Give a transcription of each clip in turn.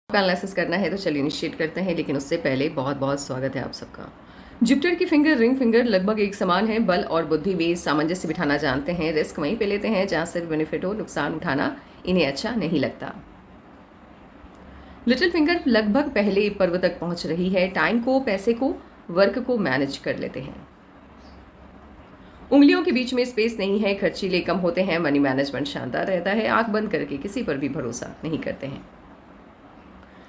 का एनालिसिस करना है तो चलिए इनिशिएट करते हैं, लेकिन उससे पहले बहुत बहुत स्वागत है आप सबका। जुपिटर की फिंगर रिंग फिंगर लगभग एक समान है। बल और बुद्धि वे सामंजस्य बिठाना जानते हैं। रिस्क वहीं पे लेते हैं जहां सिर्फ बेनिफिट हो, नुकसान उठाना इन्हें अच्छा नहीं लगता। लिटिल फिंगर लगभग पहले पर्व तक पहुंच रही है। टाइम को, पैसे को, वर्क को मैनेज कर लेते हैं। उंगलियों के बीच में स्पेस नहीं है। खर्चीले कम होते हैं। मनी मैनेजमेंट शानदार रहता है। आंख बंद करके किसी पर भी भरोसा नहीं करते हैं।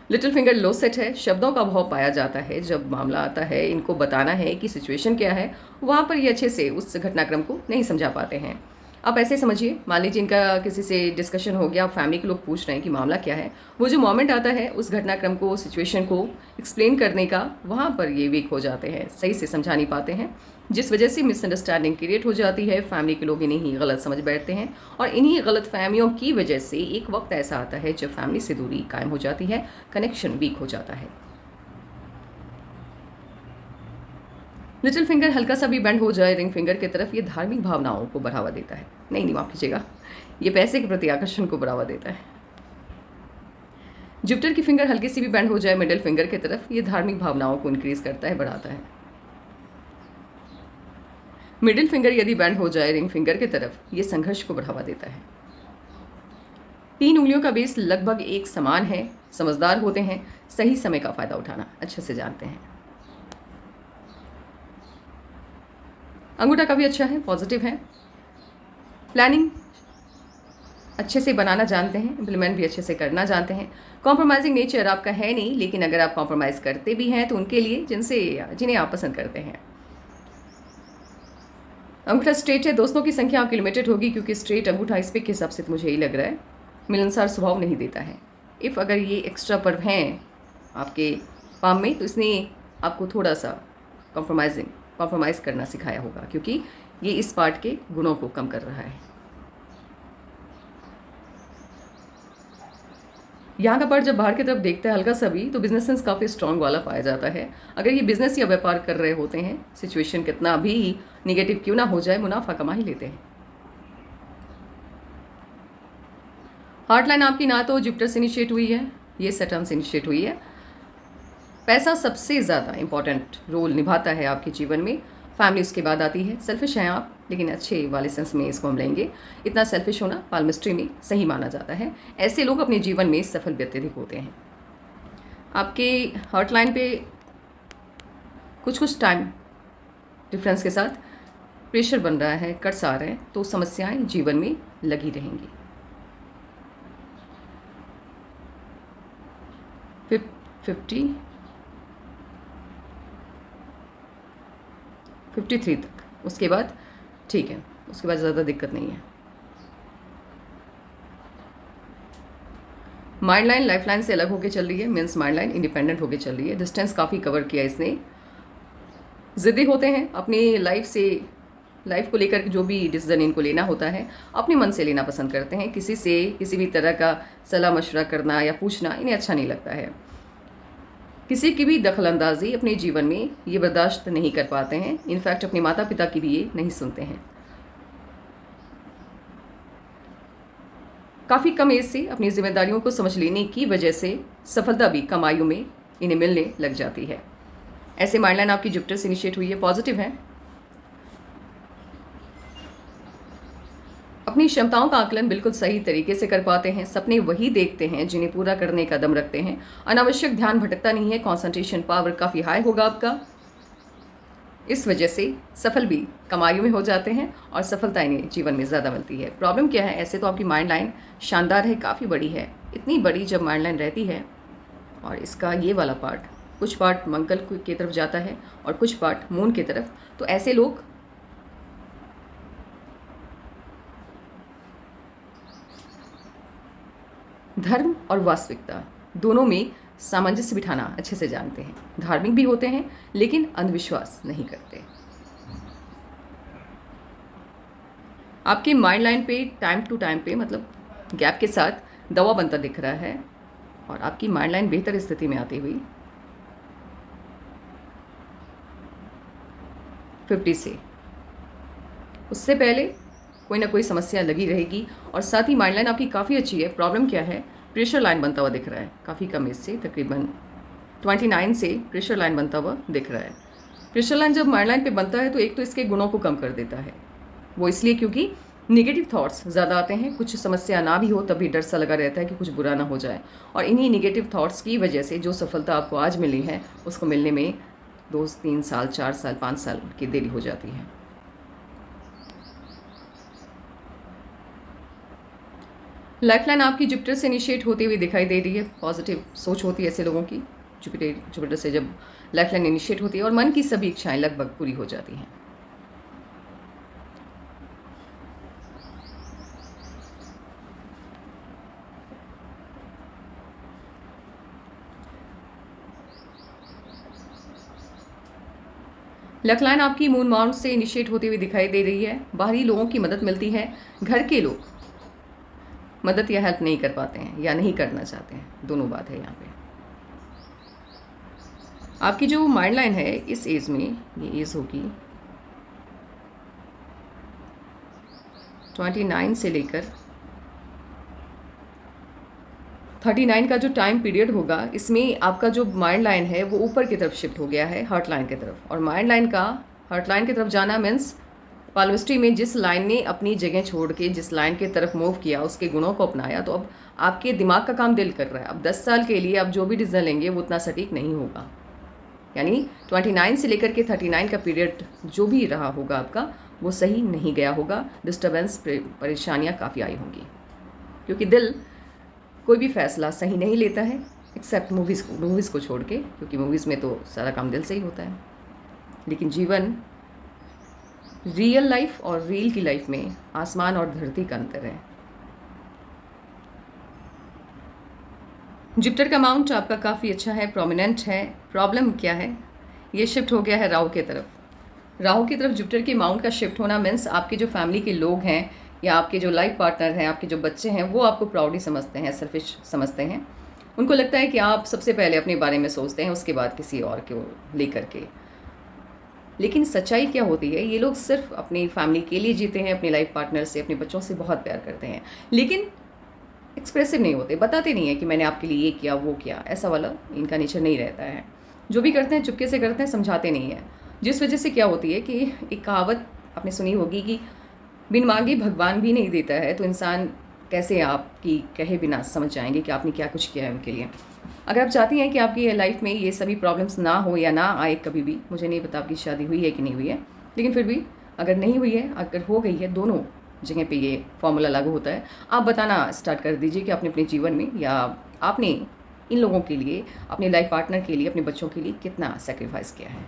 लिटिल फिंगर लो सेट है। शब्दों का अभाव पाया जाता है जब मामला आता है। इनको बताना है कि सिचुएशन क्या है, वहाँ पर ये अच्छे से उस घटनाक्रम को नहीं समझा पाते हैं। आप ऐसे समझिए, मान लीजिए इनका किसी से डिस्कशन हो गया, फैमिली के लोग पूछ रहे हैं कि मामला क्या है। वो जो मोमेंट आता है उस घटनाक्रम को, सिचुएशन को एक्सप्लेन करने का, वहाँ पर ये वीक हो जाते हैं, सही से समझा नहीं पाते हैं, जिस वजह से मिसअंडरस्टैंडिंग क्रिएट हो जाती है। फैमिली के लोग इन्हें ही गलत समझ बैठते हैं और इन्हीं गलत फहमियों की वजह से एक वक्त ऐसा आता है जब फैमिली से दूरी कायम हो जाती है, कनेक्शन वीक हो जाता है। लिटिल फिंगर हल्का सा भी बेंड हो जाए रिंग फिंगर की तरफ, ये धार्मिक भावनाओं को बढ़ावा देता है। नहीं, माफ कीजिएगा, ये पैसे के प्रति आकर्षण को बढ़ावा देता है। जुपिटर की फिंगर हल्की सी भी बेंड हो जाए मिडिल फिंगर की तरफ, ये धार्मिक भावनाओं को इंक्रीज करता है, बढ़ाता है। मिडिल फिंगर यदि बैंड हो जाए रिंग फिंगर की तरफ, ये संघर्ष को बढ़ावा देता है। 3 उंगलियों का बेस लगभग एक समान है। समझदार होते हैं। सही समय का फायदा उठाना अच्छे से जानते हैं। अंगूठा काफी अच्छा है, पॉजिटिव है। प्लानिंग अच्छे से बनाना जानते हैं, इम्प्लीमेंट भी अच्छे से करना जानते हैं। कॉम्प्रोमाइजिंग नेचर आपका है नहीं, लेकिन अगर आप कॉम्प्रोमाइज़ करते भी हैं तो उनके लिए जिन्हें आप पसंद करते हैं। अंगूठा स्ट्रेट है। दोस्तों की संख्या आपकी लिमिटेड होगी, क्योंकि स्ट्रेट अंगूठा इस पिक के हिसाब से तो मुझे यही लग रहा है मिलनसार स्वभाव नहीं देता है। इफ़ अगर ये एक्स्ट्रा पर्व हैं आपके पाम में, तो इसने आपको थोड़ा सा कॉम्प्रोमाइज़ करना सिखाया होगा, क्योंकि ये इस पार्ट के गुणों को कम कर रहा है। यहाँ का पार्ट जब बाहर की तरफ देखता है हल्का सा भी, तो बिजनेस सेंस काफ़ी स्ट्रांग वाला पाया जाता है। अगर ये बिजनेस या व्यापार कर रहे होते हैं, सिचुएशन कितना भी निगेटिव क्यों ना हो जाए, मुनाफा कमा ही लेते हैं। हार्ट लाइन आपकी ना तो जुपिटर से इनिशिएट हुई है, ये सैटर्न से इनिशिएट हुई है। पैसा सबसे ज़्यादा इंपॉर्टेंट रोल निभाता है आपके जीवन में। फैमिली उसके बाद आती है। सेल्फिश हैं आप, लेकिन अच्छे वाले सेंस में इसको हम लेंगे। इतना सेल्फिश होना पाल्मिस्ट्री में सही माना जाता है। ऐसे लोग अपने जीवन में सफल व्यक्ति होते हैं। आपके हार्ट लाइन पे कुछ टाइम डिफरेंस के साथ प्रेशर बन रहा है, कट्स आ रहे हैं, तो समस्याएं जीवन में लगी रहेंगी। 53 तक, उसके बाद ठीक है, उसके बाद ज़्यादा दिक्कत नहीं है। माइंड लाइन लाइफ लाइन से अलग होकर चल रही है, मीन्स माइंड लाइन इंडिपेंडेंट होकर चल रही है। डिस्टेंस काफ़ी कवर किया इसने। ज़िद्दी होते हैं अपनी लाइफ को लेकर, जो भी डिसीजन इनको लेना होता है अपने मन से लेना पसंद करते हैं। किसी से किसी भी तरह का सलाह मशवरा करना या पूछना इन्हें अच्छा नहीं लगता है। किसी की भी दखलंदाजी अपने जीवन में ये बर्दाश्त नहीं कर पाते हैं। इनफैक्ट अपने माता पिता की भी ये नहीं सुनते हैं। काफ़ी कम एज से अपनी जिम्मेदारियों को समझ लेने की वजह से सफलता भी कम आयु में इन्हें मिलने लग जाती है। ऐसे माइंड लाइन आपकी जुपिटर से इनिशिएट हुई है, पॉजिटिव है। अपनी क्षमताओं का आकलन बिल्कुल सही तरीके से कर पाते हैं। सपने वही देखते हैं जिन्हें पूरा करने का दम रखते हैं। अनावश्यक ध्यान भटकता नहीं है। कंसंट्रेशन पावर काफ़ी हाई होगा आपका। इस वजह से सफल भी कम आयु में हो जाते हैं और सफलता इन्हें जीवन में ज़्यादा मिलती है। प्रॉब्लम क्या है, ऐसे तो आपकी माइंड लाइन शानदार है, काफ़ी बड़ी है। इतनी बड़ी जब माइंड लाइन रहती है और इसका ये वाला पार्ट, कुछ पार्ट मंगल की तरफ जाता है और कुछ पार्ट मून की तरफ, तो ऐसे लोग धर्म और वास्तविकता दोनों में सामंजस्य बिठाना अच्छे से जानते हैं। धार्मिक भी होते हैं, लेकिन अंधविश्वास नहीं करते। आपके माइंड लाइन पे टाइम टू टाइम पे, मतलब गैप के साथ दवा बनता दिख रहा है और आपकी माइंड लाइन बेहतर स्थिति में आती हुई 50 से, उससे पहले कोई ना कोई समस्या लगी रहेगी। और साथ ही माइंड लाइन आपकी काफ़ी अच्छी है। प्रॉब्लम क्या है, प्रेशर लाइन बनता हुआ दिख रहा है, काफ़ी कम एज से, तकरीबन 29 से प्रेशर लाइन बनता हुआ दिख रहा है। प्रेशर लाइन जब माइंड लाइन पे बनता है तो एक तो इसके गुणों को कम कर देता है, वो इसलिए क्योंकि नेगेटिव थॉट्स ज़्यादा आते हैं, कुछ समस्या ना भी हो तब भी डर सा लगा रहता है कि कुछ बुरा ना हो जाए, और इन्हीं नेगेटिव थॉट्स की वजह से जो सफलता आपको आज मिली है उसको मिलने में 2-3 साल, 4 साल, 5 साल की देरी हो जाती है। लाइफ लाइन आपकी जुपिटर से इनिशिएट होती हुई दिखाई दे रही है। पॉजिटिव सोच होती है ऐसे लोगों की, जुपिटर से जब लाइफ लाइन इनिशिएट होती है, और मन की सभी इच्छाएं लगभग पूरी हो जाती हैं। लक लाइन आपकी मून माउंट से इनिशिएट होती हुई दिखाई दे रही है। बाहरी लोगों की मदद मिलती है, घर के लोग मदद या हेल्प नहीं कर पाते हैं या नहीं करना चाहते हैं, दोनों बात है यहाँ पे। आपकी जो माइंड लाइन है इस एज में, ये एज होगी 29 से लेकर 39 का जो टाइम पीरियड होगा, इसमें आपका जो माइंड लाइन है वो ऊपर की तरफ शिफ्ट हो गया है, हार्ट लाइन की तरफ। और माइंड लाइन का हार्ट लाइन की तरफ जाना मीन्स पालमिस्ट्री में जिस लाइन ने अपनी जगह छोड़ के जिस लाइन की तरफ मूव किया, उसके गुणों को अपनाया, तो अब आपके दिमाग का काम दिल कर रहा है। अब 10 साल के लिए आप जो भी डिसीजन लेंगे वो उतना सटीक नहीं होगा, यानी 29 से लेकर के 39 का पीरियड जो भी रहा होगा आपका, वो सही नहीं गया होगा। डिस्टर्बेंस, परेशानियाँ काफ़ी आई होंगी, क्योंकि दिल कोई भी फैसला सही नहीं लेता है एक्सेप्ट मूवीज़ को छोड़ के, क्योंकि मूवीज़ में तो सारा काम दिल से ही होता है। लेकिन जीवन, रियल लाइफ और रील की लाइफ में आसमान और धरती का अंतर है। जुपिटर का माउंट आपका काफ़ी अच्छा है, प्रोमिनेंट है। प्रॉब्लम क्या है, ये शिफ्ट हो गया है राहु की तरफ। राहु की तरफ जुपिटर के माउंट का शिफ्ट होना मीन्स आपके जो फैमिली के लोग हैं या आपके जो लाइफ पार्टनर हैं, आपके जो बच्चे हैं, वो आपको प्राउडली समझते हैं, सेल्फिश समझते हैं। उनको लगता है कि आप सबसे पहले अपने बारे में सोचते हैं, उसके बाद किसी और को लेकर के। लेकिन सच्चाई क्या होती है, ये लोग सिर्फ अपनी फैमिली के लिए जीते हैं, अपने लाइफ पार्टनर से, अपने बच्चों से बहुत प्यार करते हैं, लेकिन एक्सप्रेसिव नहीं होते, बताते नहीं है कि मैंने आपके लिए ये किया वो किया, ऐसा वाला इनका नेचर नहीं रहता है। जो भी करते हैं चुपके से करते हैं, समझाते नहीं है। जिस वजह से क्या होती है कि एक कहावत आपने सुनी होगी कि बिन मांगे भगवान भी नहीं देता है, तो इंसान कैसे आपकी कहे बिना समझ जाएंगे कि आपने क्या कुछ किया है उनके लिए। अगर आप चाहती हैं कि आपकी लाइफ में ये सभी प्रॉब्लम्स ना हो या ना आए कभी भी, मुझे नहीं पता आपकी शादी हुई है कि नहीं हुई है, लेकिन फिर भी अगर नहीं हुई है, अगर हो गई है, दोनों जगह पे ये फॉर्मूला लागू होता है। आप बताना स्टार्ट कर दीजिए कि आपने अपने जीवन में या आपने इन लोगों के लिए, अपने लाइफ पार्टनर के लिए, अपने बच्चों के लिए कितना सेक्रीफाइस किया है।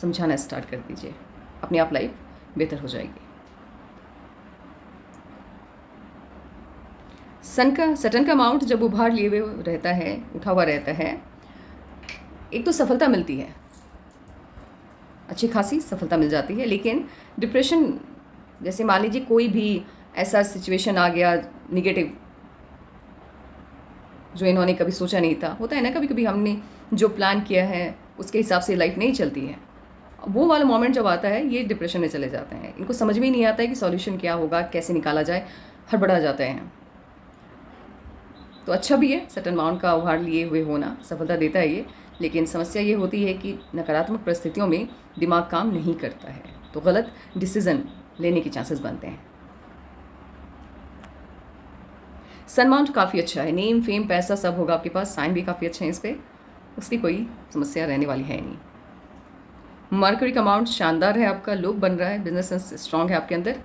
समझाना स्टार्ट कर दीजिए, अपने आप लाइफ बेहतर हो जाएगी। सटन का माउंट जब उभार लिए हुए रहता है, उठा हुआ रहता है, एक तो सफलता मिलती है, अच्छी खासी सफलता मिल जाती है, लेकिन डिप्रेशन, जैसे मान लीजिए कोई भी ऐसा सिचुएशन आ गया निगेटिव जो इन्होंने कभी सोचा नहीं था। होता है ना, कभी कभी हमने जो प्लान किया है उसके हिसाब से लाइफ नहीं चलती है, वो वाला मोमेंट जब आता है ये डिप्रेशन में चले जाते हैं। इनको समझ में ही नहीं आता है कि सॉल्यूशन क्या होगा, कैसे निकाला जाए, हड़बड़ा जाते हैं। तो अच्छा भी है सटन माउंट का उभार लिए हुए होना, सफलता देता है ये, लेकिन समस्या ये होती है कि नकारात्मक परिस्थितियों में दिमाग काम नहीं करता है, तो गलत डिसीजन लेने के चांसेस बनते हैं। सन माउंट काफ़ी अच्छा है, नेम फेम पैसा सब होगा आपके पास, साइन भी काफ़ी अच्छे हैं इस पर, उसकी कोई समस्या रहने वाली है नहीं। मरकरी का माउंट शानदार है आपका, लोग बन रहा है, बिजनेस सेंस स्ट्रांग है आपके अंदर।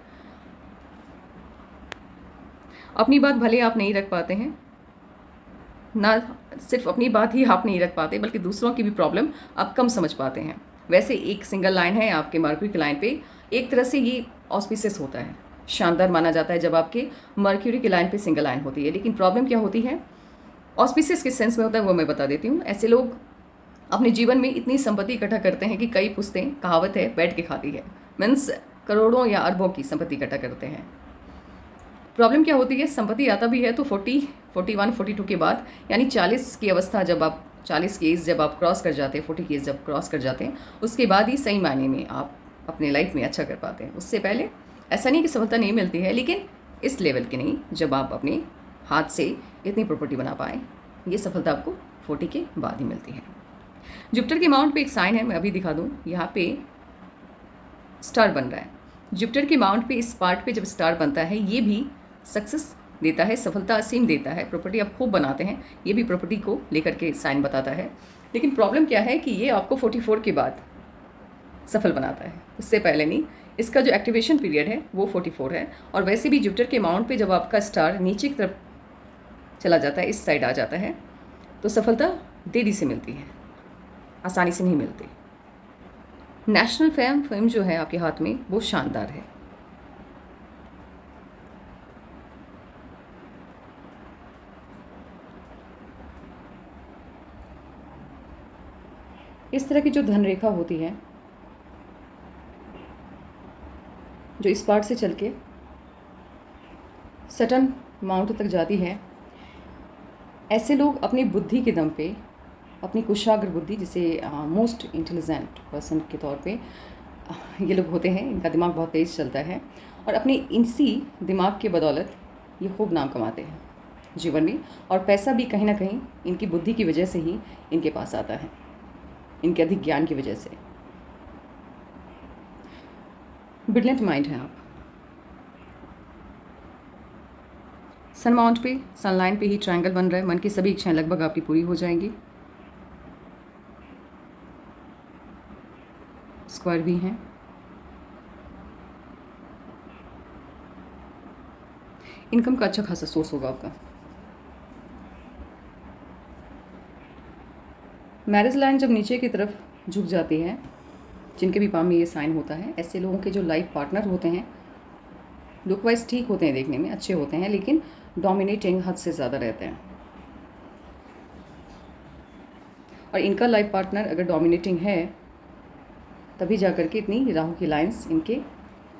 अपनी बात भले आप नहीं रख पाते हैं, ना सिर्फ अपनी बात ही आप नहीं रख पाते बल्कि दूसरों की भी प्रॉब्लम आप कम समझ पाते हैं। वैसे एक सिंगल लाइन है आपके मरक्यूरी की लाइन पे, एक तरह से ये ऑस्पिशियस होता है, शानदार माना जाता है जब आपके मरक्यूरी की लाइन पे सिंगल लाइन होती है। लेकिन प्रॉब्लम क्या होती है, ऑस्पिशियस किस सेंस में होता है वो मैं बता देती हूँ। ऐसे लोग अपने जीवन में इतनी संपत्ति इकट्ठा करते हैं कि कई पुश्तें, कहावत है, बैठ के खाती है, मीन्स करोड़ों या अरबों की संपत्ति इकट्ठा करते हैं। प्रॉब्लम क्या होती है, संपत्ति आता भी है तो 40, 41, 42 के बाद, यानी 40 की अवस्था जब आप 40 की एज जब आप क्रॉस कर जाते हैं, 40 की एज जब क्रॉस कर जाते हैं, उसके बाद ही सही मायने में आप अपने लाइफ में अच्छा कर पाते हैं। उससे पहले ऐसा नहीं कि सफलता नहीं मिलती है, लेकिन इस लेवल की नहीं जब आप अपने हाथ से इतनी प्रॉपर्टी बना पाए, ये सफलता आपको 40 के बाद ही मिलती है। जुपिटर के माउंट पे एक साइन है, मैं अभी दिखा दूँ। यहाँ पे स्टार बन रहा है। जुपिटर के माउंट पे इस पार्ट पे जब स्टार बनता है, ये भी सक्सेस देता है, सफलता असीम देता है। प्रॉपर्टी आप खूब बनाते हैं, ये भी प्रॉपर्टी को लेकर के साइन बताता है। लेकिन प्रॉब्लम क्या है कि ये आपको 44 के बाद सफल बनाता है, उससे पहले नहीं। इसका जो एक्टिवेशन पीरियड है वो 44 है। और वैसे भी जुपिटर के माउंट पे जब आपका स्टार नीचे की तरफ चला जाता है, इस साइड आ जाता है, तो सफलता देरी से मिलती है, आसानी से नहीं मिलती। नेशनल फेम जो है आपके हाथ में वो शानदार है। इस तरह की जो धन रेखा होती है, जो इस पार्ट से चल के सटन माउंट तक जाती है, ऐसे लोग अपनी बुद्धि के दम पे, अपनी कुशाग्र बुद्धि, जिसे मोस्ट इंटेलिजेंट पर्सन के तौर पे ये लोग होते हैं, इनका दिमाग बहुत तेज़ चलता है और अपनी इसी दिमाग के बदौलत ये खूब नाम कमाते हैं जीवन में। और पैसा भी कहीं ना कहीं इनकी बुद्धि की वजह से ही इनके पास आता है, इनके अधिक ज्ञान की वजह से। ब्रिलियंट माइंड है आप। सन माउंट पे, सन लाइन पे ही ट्रायंगल बन रहा है। मन की सभी इच्छाएं लगभग आपकी पूरी हो जाएंगी। स्क्वायर भी हैं। इनकम का अच्छा खासा सोर्स होगा आपका। मैरिज लाइन जब नीचे की तरफ झुक जाती है, जिनके भी पाम में ये साइन होता है, ऐसे लोगों के जो लाइफ पार्टनर होते हैं, लुक वाइज ठीक होते हैं, देखने में अच्छे होते हैं, लेकिन डोमिनेटिंग हद से ज़्यादा रहते हैं। और इनका लाइफ पार्टनर अगर डोमिनेटिंग है, तभी जा कर के इतनी राहु की लाइंस इनके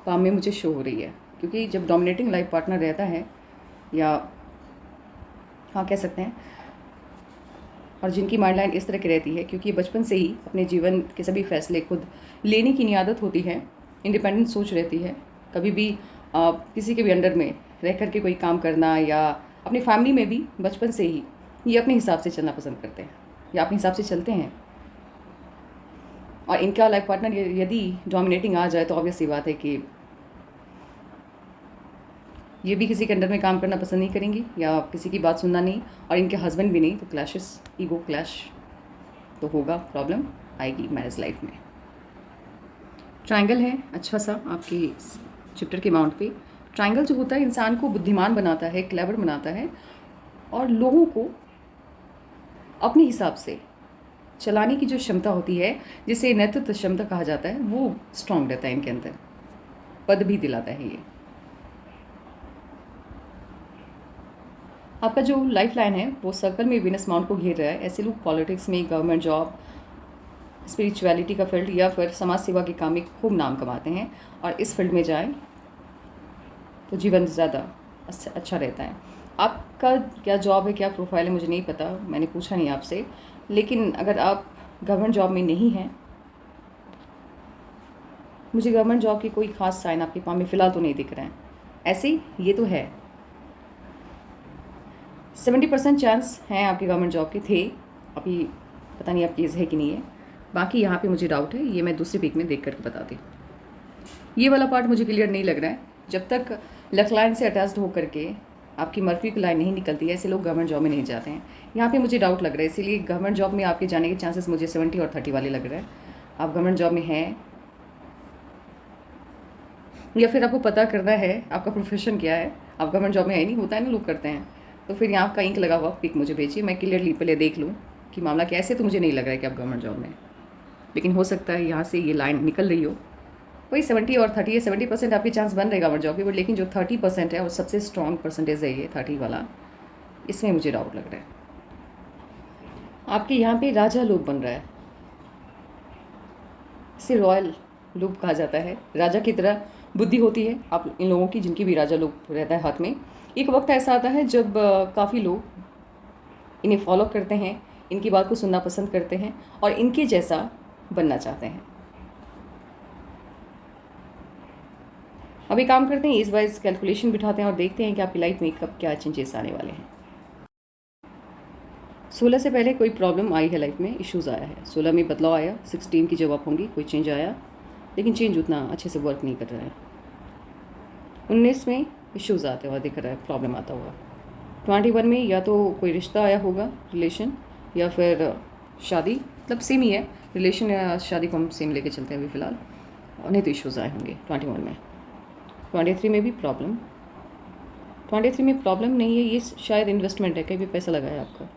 पाम में मुझे शो हो रही है। क्योंकि जब डोमिनेटिंग लाइफ पार्टनर रहता है, या हाँ कह सकते हैं, और जिनकी माइंड लाइन इस तरह की रहती है, क्योंकि बचपन से ही अपने जीवन के सभी फैसले खुद लेने की आदत होती है, इंडिपेंडेंट सोच रहती है, कभी भी किसी के भी अंडर में रह कर के कोई काम करना, या अपनी फैमिली में भी बचपन से ही ये अपने हिसाब से चलना पसंद करते हैं या अपने हिसाब से चलते हैं। और इनका लाइफ पार्टनर यदि डोमिनेटिंग आ जाए तो ऑब्वियस सी बात है कि ये भी किसी के अंडर में काम करना पसंद नहीं करेंगी, या किसी की बात सुनना नहीं, और इनके हस्बैंड भी नहीं। तो क्लैशेस, ईगो क्लैश तो होगा, प्रॉब्लम आएगी मैरिज लाइफ में। ट्रायंगल है अच्छा सा आपकी जुपिटर के माउंट पे। ट्रायंगल जो होता है इंसान को बुद्धिमान बनाता है, क्लेवर बनाता है, और लोगों को अपने हिसाब से चलाने की जो क्षमता होती है, जिसे नेतृत्व क्षमता कहा जाता है, वो स्ट्रांग रहता है इनके अंदर। पद भी दिलाता है ये। आपका जो लाइफ लाइन है वो सर्कल में वीनस माउंट को घेर रहा है। ऐसे लोग पॉलिटिक्स में, गवर्नमेंट जॉब, स्पिरिचुअलिटी का फील्ड या फिर समाज सेवा के काम में खूब नाम कमाते हैं, और इस फील्ड में जाएं तो जीवन ज़्यादा अच्छा रहता है। आपका क्या जॉब है, क्या प्रोफाइल है, मुझे नहीं पता, मैंने पूछा नहीं आपसे। लेकिन अगर आप गवर्नमेंट जॉब में नहीं हैं, मुझे गवर्नमेंट जॉब की कोई ख़ास साइन आपके पास में फ़िलहाल तो नहीं दिख रहे हैं। ऐसे ये तो है 70% चांस हैं आपके गवर्नमेंट जॉब के थे, अभी पता नहीं आपकी एज है कि नहीं है। बाकी यहाँ पे मुझे डाउट है, ये मैं दूसरी पिक में देख करके बताती हूँ। ये वाला पार्ट मुझे क्लियर नहीं लग रहा है। जब तक लक लाइन से अटैच्ड होकर के आपकी मर्क्यूरी की लाइन नहीं निकलती है, ऐसे लोग गवर्नमेंट जॉब में नहीं जाते हैं। यहाँ पे मुझे डाउट लग रहा है, इसीलिए गवर्नमेंट जॉब में आपके जाने के चांसेस मुझे 70 और 30 वाले लग रहे हैं। आप गवर्नमेंट जॉब में हैं, या फिर आपको पता करना है आपका प्रोफेशन क्या है। आप गवर्नमेंट जॉब में है नहीं, होता है ना, लोग करते हैं। तो फिर यहाँ का इंक लगा हुआ पिक मुझे भेजिए, मैं क्लियरली पहले देख लूँ कि मामला कैसे। तो मुझे नहीं लग रहा है कि आप गवर्नमेंट जॉब में, लेकिन हो सकता है यहाँ से ये लाइन निकल रही हो। वही 70 और 30 है, 70% आपके चांस बन रहे गवर्नमेंट जॉब के, बट लेकिन जो 30% है वो सबसे स्ट्रॉन्ग परसेंटेज है, ये 30 वाला, इसमें मुझे डाउट लग रहा है। आपके यहाँ पे राजा लोग बन रहा है, इसे रॉयल लूप कहा जाता है। राजा की तरह बुद्धि होती है आप इन लोगों की, जिनकी भी राजा लूप रहता है हाथ में। एक वक्त ऐसा आता है जब काफ़ी लोग इन्हें फॉलो करते हैं, इनकी बात को सुनना पसंद करते हैं, और इनके जैसा बनना चाहते हैं। अभी काम करते हैं, इस वाइज कैलकुलेशन बिठाते हैं और देखते हैं कि आपकी लाइफ में कब क्या चेंजेस आने वाले हैं। 16 से पहले कोई प्रॉब्लम आई है लाइफ में, इश्यूज़ आया है। 16 में बदलाव आया, 16 की जब आप होंगी कोई चेंज आया, लेकिन चेंज उतना अच्छे से वर्क नहीं कर रहा है। 19 में इश्यूज़ आते हुआ दिख रहा है, प्रॉब्लम आता हुआ। 21 में या तो कोई रिश्ता आया होगा, रिलेशन, या फिर शादी, मतलब सेम ही है, रिलेशन या शादी को हम सेम लेके चलते हैं अभी फ़िलहाल, और नहीं तो इश्यूज़ आए होंगे 21 में। 23 में भी प्रॉब्लम, 23 में प्रॉब्लम नहीं है, ये शायद इन्वेस्टमेंट है, कहीं भी पैसा लगा है आपका।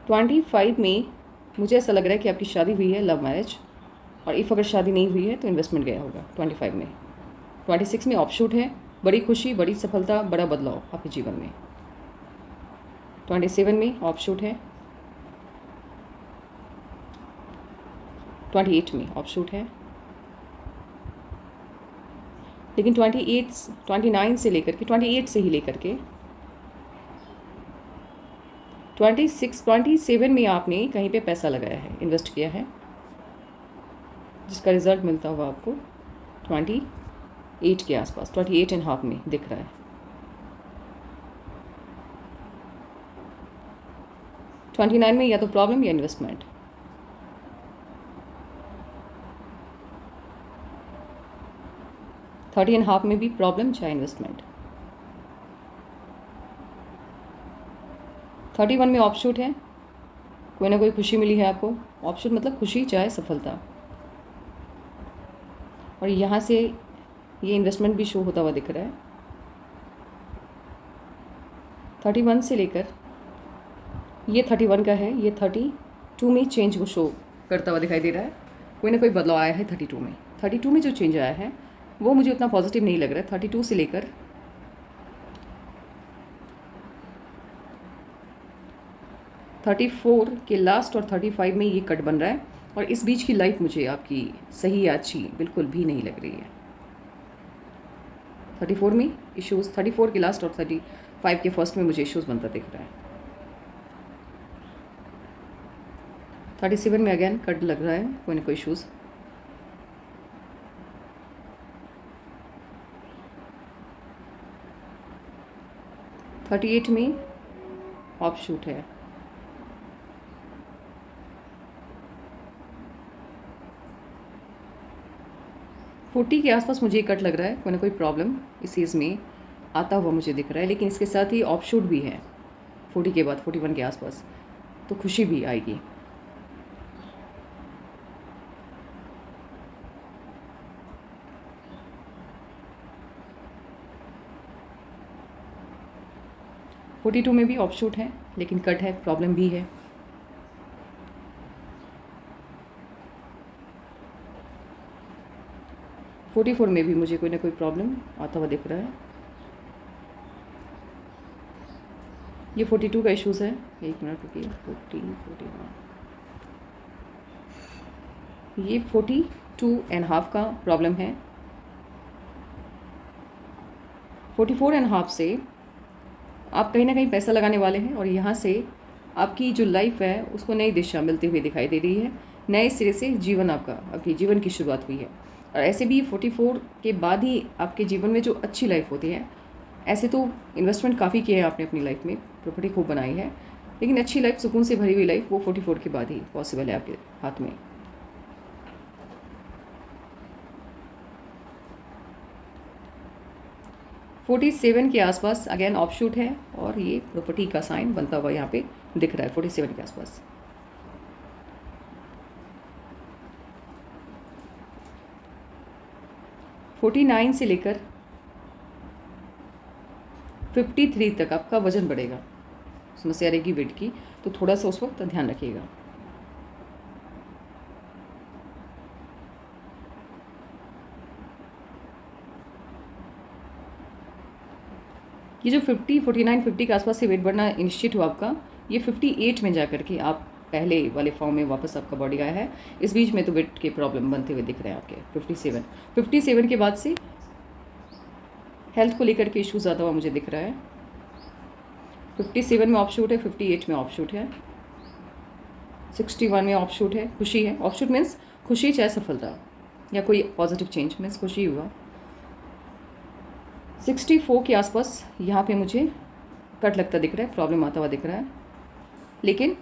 25 में मुझे ऐसा लग रहा है कि आपकी शादी हुई है, लव मैरिज, और इफ़ अगर शादी नहीं हुई है तो इन्वेस्टमेंट गया होगा 25 में। 26 में ऑफशूट है, बड़ी खुशी, बड़ी सफलता, बड़ा बदलाव आपके जीवन में। 27 में ऑफशूट है, 28 में ऑफशूट है, लेकिन 29 से लेकर के 28 से ही लेकर के 27 में आपने कहीं पे पैसा लगाया है, इन्वेस्ट किया है, जिसका रिजल्ट मिलता हुआ आपको 28 के आसपास, 28.5 में दिख रहा है। ट्वेंटी 29 में या तो प्रॉब्लम या इन्वेस्टमेंट। थर्टी एंड हाफ में भी प्रॉब्लम चाहे इन्वेस्टमेंट। 31 में ऑफशूट है, कोई ना कोई खुशी मिली है आपको, ऑफशूट मतलब खुशी चाहे सफलता, और यहाँ से ये इन्वेस्टमेंट भी शो होता हुआ दिख रहा है। 31 से लेकर ये 31 का है, ये 32 में चेंज को शो करता हुआ दिखाई दे रहा है, कोई ना कोई बदलाव आया है 32 में। 32 में जो चेंज आया है वो मुझे उतना पॉजिटिव नहीं लग रहा है। 32 से लेकर 34 के लास्ट और 35 में ये कट बन रहा है, और इस बीच की लाइफ मुझे आपकी सही या अच्छी बिल्कुल भी नहीं लग रही है। 34 में इश्यूज़, 34 के लास्ट और 35 के फर्स्ट में मुझे इश्यूज़ बनता दिख रहा है। 37 में अगेन कट लग रहा है, कोई ना कोई इश्यूज़। 38 में ऑफशूट है। 40 के आसपास मुझे कट लग रहा है, कोई ना कोई प्रॉब्लम इस चीज़ में आता हुआ मुझे दिख रहा है, लेकिन इसके साथ ही ऑफशूट भी है 40 के बाद, 41 के आसपास, तो खुशी भी आएगी। फोर्टी 42 में भी ऑफशूट है, लेकिन कट है, प्रॉब्लम भी है। 44 में भी मुझे कोई ना कोई प्रॉब्लम आता हुआ दिख रहा है। ये 42 का इश्यूज़ है, एक मिनट रुकिए। 40, 41, ये 42.5 का प्रॉब्लम है। 44.5 से आप कहीं ना कहीं पैसा लगाने वाले हैं, और यहाँ से आपकी जो लाइफ है उसको नई दिशा मिलती हुई दिखाई दे रही है, नए सिरे से जीवन आपका, आपकी जीवन की शुरुआत हुई है। और ऐसे भी 44 के बाद ही आपके जीवन में जो अच्छी लाइफ होती है, ऐसे तो इन्वेस्टमेंट काफ़ी किए हैं आपने अपनी लाइफ में, प्रॉपर्टी खूब बनाई है, लेकिन अच्छी लाइफ, सुकून से भरी हुई लाइफ, वो 44 के बाद ही पॉसिबल है आपके हाथ में। फोर्टी 47 के आसपास अगेन ऑफशूट है, और ये प्रॉपर्टी का साइन बनता हुआ यहाँ पे दिख रहा है 47 के आसपास। फोर्टी 49 से लेकर 53 तक आपका वजन बढ़ेगा, समस्या रहेगी वेट की, तो थोड़ा सा उस वक्त ध्यान रखिएगा। ये जो 50, 49, 50 के आसपास से वेट बढ़ना इनिशिएट हुआ आपका, ये 58 में जा करके आप पहले वाले फॉर्म में वापस आपका बॉडी आया है। इस बीच में तो वेट के प्रॉब्लम बनते हुए दिख रहे हैं आपके। 57 के बाद से हेल्थ को लेकर के इशू ज़्यादा हुआ मुझे दिख रहा है। 57 में ऑफशूट है, 58 में ऑफशूट है, 61 में ऑफशूट है, खुशी है। ऑफशूट मीन्स खुशी चाहे सफलता, या कोई पॉजिटिव चेंज, मीन्स कुछ ही हुआ। 64 के आसपास यहाँ पे मुझे कट लगता दिख रहा है, प्रॉब्लम आता हुआ दिख रहा है। लेकिन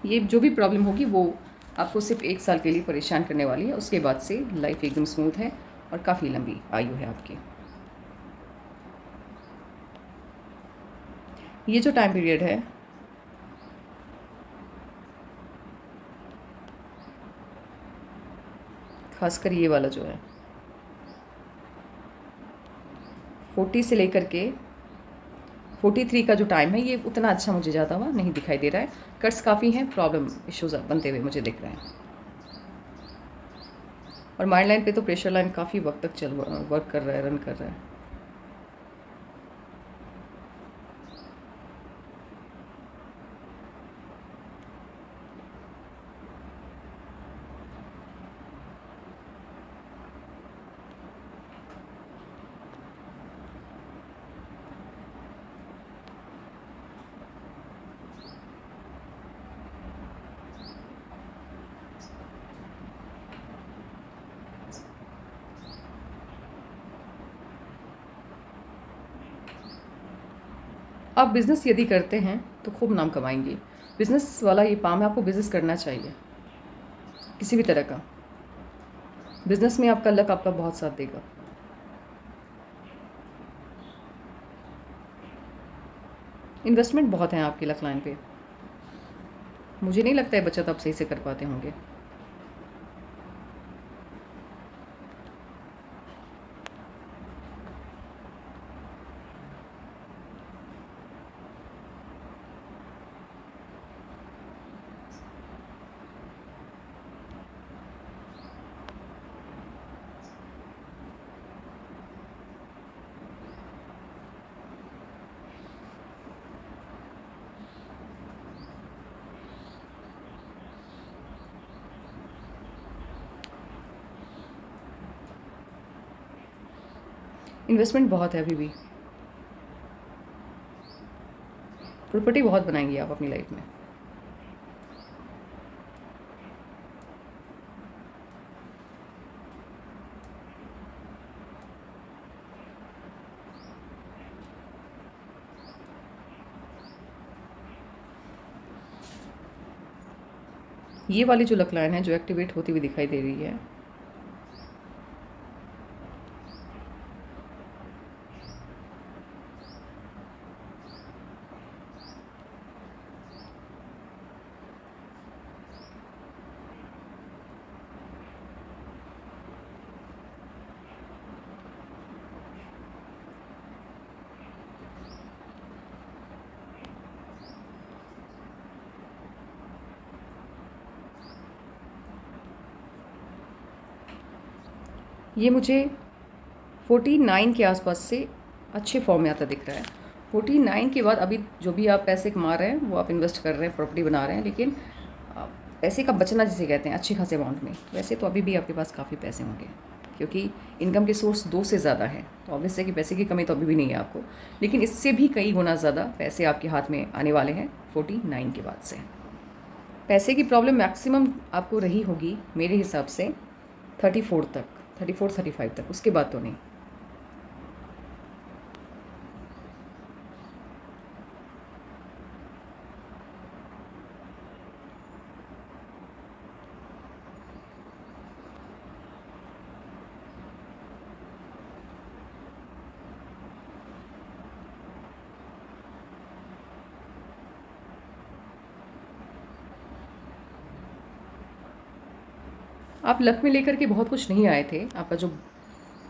ये जो भी प्रॉब्लम होगी वो आपको सिर्फ 1 साल के लिए परेशान करने वाली है। उसके बाद से लाइफ एकदम स्मूथ है और काफ़ी लंबी आयु है आपकी। ये जो टाइम पीरियड है, खासकर ये वाला जो है 40 से लेकर के 43 का जो टाइम है, ये उतना अच्छा मुझे ज़्यादा हुआ नहीं दिखाई दे रहा है। कट्स काफ़ी हैं, प्रॉब्लम इश्यूज़ बनते हुए मुझे दिख रहे हैं। और माइंड लाइन पे तो प्रेशर लाइन काफ़ी वक्त तक वर्क कर रहा है, रन कर रहा है। आप बिज़नेस यदि करते हैं तो खूब नाम कमाएंगे। बिज़नेस वाला ये पाम है, आपको बिज़नेस करना चाहिए किसी भी तरह का। बिज़नेस में आपका लक आपका बहुत साथ देगा। इन्वेस्टमेंट बहुत है आपकी लक लाइन पे। मुझे नहीं लगता है बचत आप सही से कर पाते होंगे। इन्वेस्टमेंट बहुत है अभी भी। प्रॉपर्टी बहुत बनाएंगे आप अपनी लाइफ में। ये वाली जो लक लाइन है जो एक्टिवेट होती हुई दिखाई दे रही है, ये मुझे 49 के आसपास से अच्छे फॉर्म में आता दिख रहा है। 49 के बाद अभी जो भी आप पैसे कमा रहे हैं वो आप इन्वेस्ट कर रहे हैं, प्रॉपर्टी बना रहे हैं, लेकिन पैसे का बचना जिसे कहते हैं अच्छे खासे अमाउंट में। वैसे तो अभी भी आपके पास काफ़ी पैसे होंगे क्योंकि इनकम के सोर्स 2 से ज़्यादा है, तो ऑब्वियस है कि पैसे की कमी तो अभी भी नहीं है आपको, लेकिन इससे भी कई गुना ज़्यादा पैसे आपके हाथ में आने वाले हैं 49 के बाद से। पैसे की प्रॉब्लम मैक्सिमम आपको रही होगी मेरे हिसाब से 34 तक, 34-35 तक, उसके बाद तो नहीं। आप लक में लेकर के बहुत कुछ नहीं आए थे। आपका जो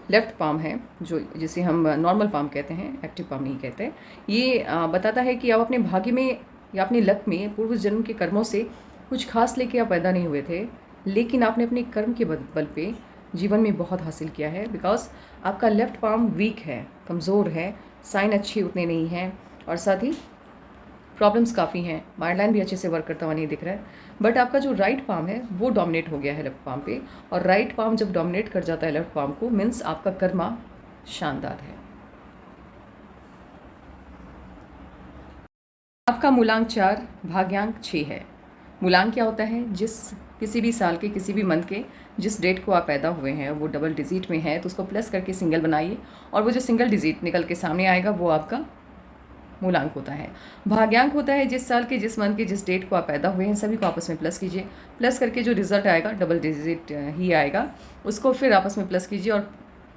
लेफ्ट पाम है, जो जिसे हम नॉर्मल पाम कहते हैं, एक्टिव पाम नहीं कहते, ये बताता है कि आप अपने भाग्य में या अपने लक में पूर्व जन्म के कर्मों से कुछ खास लेके आप पैदा नहीं हुए थे, लेकिन आपने अपने कर्म के बल पे जीवन में बहुत हासिल किया है। बिकॉज आपका लेफ्ट पाम वीक है, कमज़ोर है, साइन अच्छी उतने नहीं हैं, और साथ ही प्रॉब्लम्स काफ़ी हैं, माइंड लाइन भी अच्छे से वर्क करता हुआ नहीं दिख रहा है। बट आपका जो राइट पाम है वो डोमिनेट हो गया है लेफ्ट पाम पे, और राइट पाम जब डोमिनेट कर जाता है लेफ्ट पाम को, मीन्स आपका कर्मा शानदार है। आपका मूलांक 4, भाग्यांक 6 है। मूलांक क्या होता है? जिस किसी भी साल के किसी भी मंथ के जिस डेट को आप पैदा हुए हैं वो डबल डिजिट में है तो उसको प्लस करके सिंगल बनाइए और वो जो सिंगल डिजिट निकल के सामने आएगा वो आपका मूलांक होता है। भाग्यांक होता है जिस साल के जिस मंथ के जिस डेट को आप पैदा हुए हैं सभी को आपस में प्लस कीजिए, प्लस करके जो रिजल्ट आएगा डबल डिजिट ही आएगा, उसको फिर आपस में प्लस कीजिए और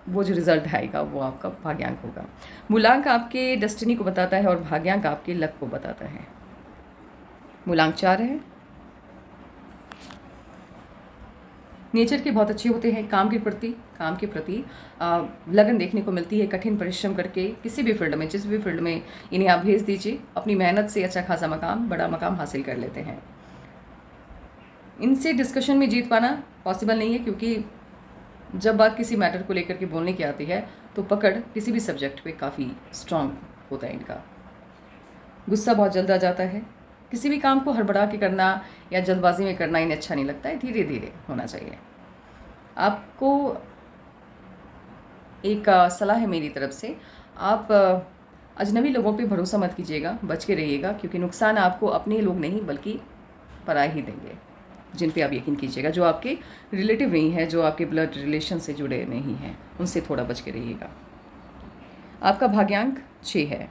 वो जो रिजल्ट आएगा वो आपका भाग्यांक होगा। मूलांक आपके डेस्टिनी को बताता है और भाग्यांक आपके लक को बताता है। मूलांक 4 है। नेचर के बहुत अच्छे होते हैं, काम के प्रति लगन देखने को मिलती है। कठिन परिश्रम करके किसी भी फील्ड में जिस भी फील्ड में इन्हें आप भेज दीजिए, अपनी मेहनत से अच्छा खासा मकाम बड़ा मकाम हासिल कर लेते हैं। इनसे डिस्कशन में जीत पाना पॉसिबल नहीं है क्योंकि जब बात किसी मैटर को लेकर के बोलने की आती है तो पकड़ किसी भी सब्जेक्ट पे काफ़ी स्ट्रांग होता है इनका। गुस्सा बहुत जल्द आ जाता है। किसी भी काम को हड़बड़ा के करना या जल्दबाजी में करना इन्हें अच्छा नहीं लगता है, धीरे धीरे होना चाहिए। आपको एक सलाह है मेरी तरफ से, आप अजनबी लोगों पे भरोसा मत कीजिएगा, बच के रहिएगा क्योंकि नुकसान आपको अपने लोग नहीं बल्कि पराए ही देंगे, जिन पे आप यकीन कीजिएगा। जो आपके रिलेटिव नहीं है, जो आपके ब्लड रिलेशन से जुड़े नहीं हैं, उनसे थोड़ा बच के रहिएगा। आपका भाग्यांक 6 है।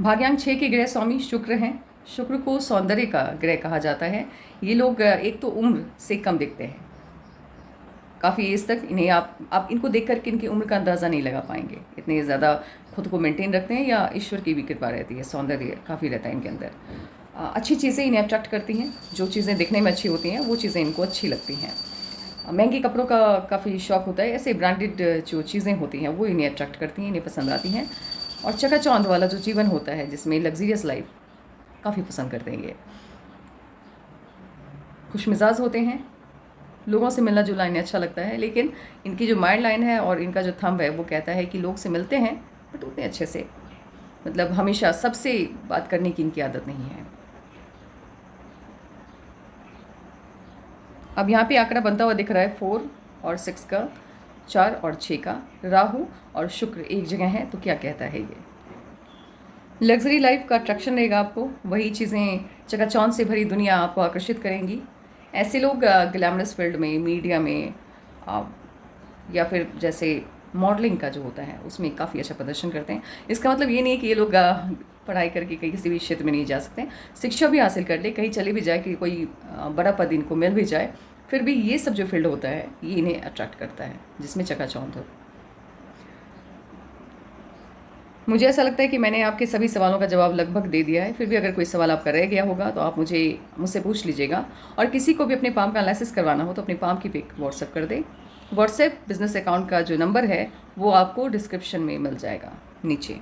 भाग्यांक 6 के ग्रह स्वामी शुक्र हैं। शुक्र को सौंदर्य का ग्रह कहा जाता है। ये लोग एक तो उम्र से कम दिखते हैं, काफ़ी एज तक इन्हें आप इनको देख करके इनकी उम्र का अंदाज़ा नहीं लगा पाएंगे। इतने ज़्यादा खुद को मेंटेन रखते हैं या ईश्वर की भी कृपा रहती है, सौंदर्य काफ़ी रहता है इनके अंदर। अच्छी चीज़ें इन्हें अट्रैक्ट करती हैं, जो चीज़ें दिखने में अच्छी होती हैं वो चीज़ें इनको अच्छी लगती हैं। महंगे कपड़ों का काफ़ी शौक होता है, ऐसे ब्रांडेड जो चीज़ें होती हैं वो इन्हें अट्रैक्ट करती हैं, इन्हें पसंद आती हैं। और चकाचौंध वाला जो जीवन होता है जिसमें लग्जरियस लाइफ काफ़ी पसंद करते हैं ये। खुश मिजाज होते हैं, लोगों से मिलना जुलना इन्हें अच्छा लगता है, लेकिन इनकी जो माइंड लाइन है और इनका जो थंब है वो कहता है कि लोग से मिलते हैं बट उतने अच्छे से, मतलब हमेशा सबसे बात करने की इनकी आदत नहीं है। अब यहाँ पे आंकड़ा बनता हुआ दिख रहा है 4 और 6 का, 4 और 6 का। राहु और शुक्र एक जगह है तो क्या कहता है ये? लग्जरी लाइफ का अट्रैक्शन रहेगा आपको, वही चीज़ें चकाचौंध से भरी दुनिया आपको आकर्षित करेंगी। ऐसे लोग ग्लैमरस फील्ड में, मीडिया में या फिर जैसे मॉडलिंग का जो होता है उसमें काफ़ी अच्छा प्रदर्शन करते हैं। इसका मतलब ये नहीं है कि ये लोग पढ़ाई करके कहीं किसी भी क्षेत्र में नहीं जा सकते, शिक्षा भी हासिल कर ले, कहीं चले भी जाए कि कोई बड़ा पद इनको मिल भी जाए, फिर भी ये सब जो फील्ड होता है ये इन्हें अट्रैक्ट करता है जिसमें चकाचौंध हो। मुझे ऐसा लगता है कि मैंने आपके सभी सवालों का जवाब लगभग दे दिया है। फिर भी अगर कोई सवाल आपका रह गया होगा तो आप मुझसे पूछ लीजिएगा। और किसी को भी अपने पाम का एनालिसिस करवाना हो तो अपने पाम की पिक व्हाट्सएप कर दें। व्हाट्सएप बिजनेस अकाउंट का जो नंबर है वो आपको डिस्क्रिप्शन में मिल जाएगा नीचे।